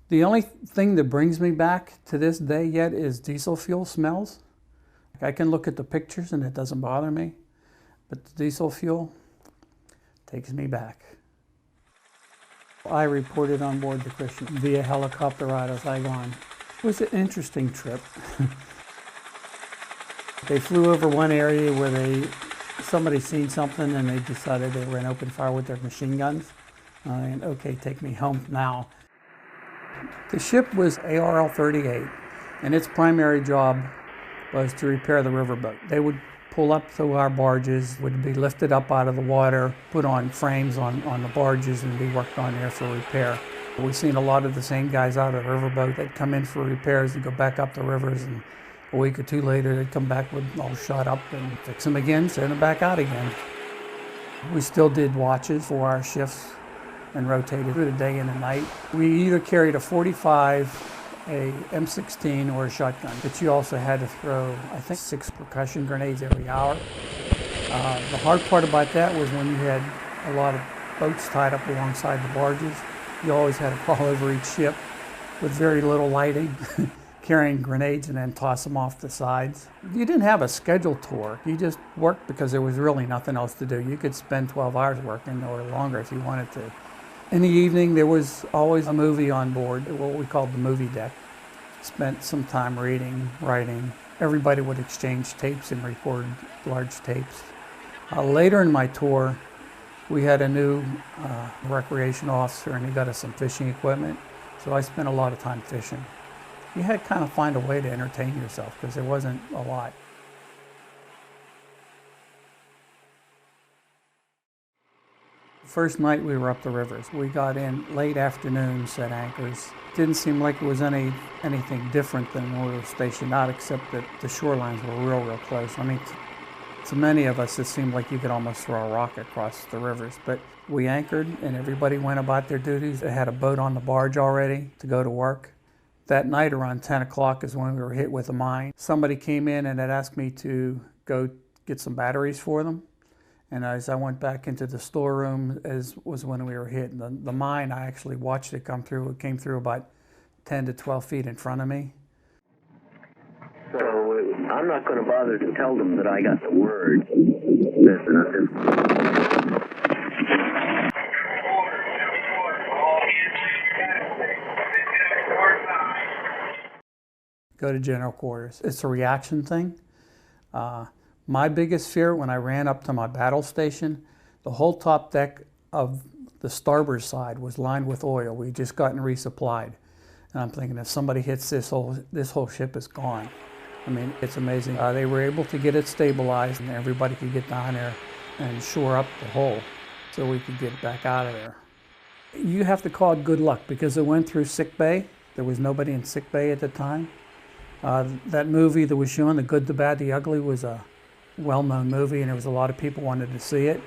The only thing that brings me back to this day yet is diesel fuel smells. I can look at the pictures and it doesn't bother me, but the diesel fuel takes me back. I reported on board the Christian via helicopter out of Saigon. It was an interesting trip. They flew over one area where somebody seen something and they decided they were going to open fire with their machine guns. And okay, take me home now. The ship was ARL-38, and its primary job was to repair the riverboat. They would pull up to our barges, would be lifted up out of the water, put on frames on the barges, and be worked on there for repair. We've seen a lot of the same guys out of the riverboat. They'd come in for repairs and go back up the rivers, and a week or two later they'd come back with all shot up and fix them again, send them back out again. We still did watches for our shifts and rotated through the day and the night. We either carried a 45, a M16, or a shotgun, but you also had to throw, I think, 6 percussion grenades every hour. The hard part about that was when you had a lot of boats tied up alongside the barges, you always had to crawl over each ship with very little lighting, carrying grenades and then toss them off the sides. You didn't have a scheduled tour. You just worked because there was really nothing else to do. You could spend 12 hours working or longer if you wanted to. In the evening, there was always a movie on board, what we called the movie deck. Spent some time reading, writing. Everybody would exchange tapes and record large tapes. Later in my tour, we had a new recreation officer, and he got us some fishing equipment. So I spent a lot of time fishing. You had to kind of find a way to entertain yourself because there wasn't a lot. First night we were up the rivers. We got in late afternoon, set anchors. Didn't seem like it was anything different than when we were stationed out, except that the shorelines were real close. I mean, to many of us, it seemed like you could almost throw a rock across the rivers. But we anchored and everybody went about their duties. They had a boat on the barge already to go to work. That night around 10 o'clock is when we were hit with a mine. Somebody came in and had asked me to go get some batteries for them. And as I went back into the storeroom, was when we were hit. The mine, I actually watched it come through. It came through about 10 to 12 feet in front of me. So I'm not going to bother to tell them that I got the word. Listen. Go to general quarters. It's a reaction thing. My biggest fear when I ran up to my battle station, the whole top deck of the starboard side was lined with oil. We'd just gotten resupplied. And I'm thinking, if somebody hits this whole ship is gone. I mean, it's amazing. They were able to get it stabilized and everybody could get down there and shore up the hull so we could get back out of there. You have to call it good luck because it went through sick bay. There was nobody in sick bay at the time. That movie that was shown, The Good, the Bad, the Ugly, was a well-known movie, and there was a lot of people wanted to see it.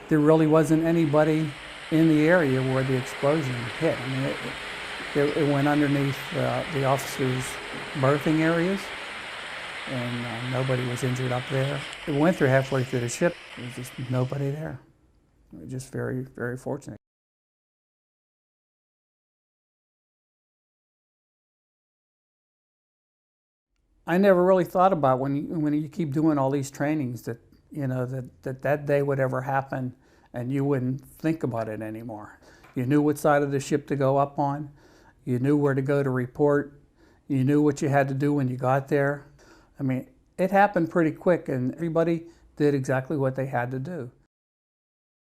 There really wasn't anybody in the area where the explosion hit. I mean, it went underneath the officers' berthing areas, and nobody was injured up there. It went through halfway through the ship. There was just nobody there. We were just very, very fortunate. I never really thought about when you keep doing all these trainings that, you know, that day would ever happen and you wouldn't think about it anymore. You knew what side of the ship to go up on. You knew where to go to report. You knew what you had to do when you got there. I mean, it happened pretty quick and everybody did exactly what they had to do.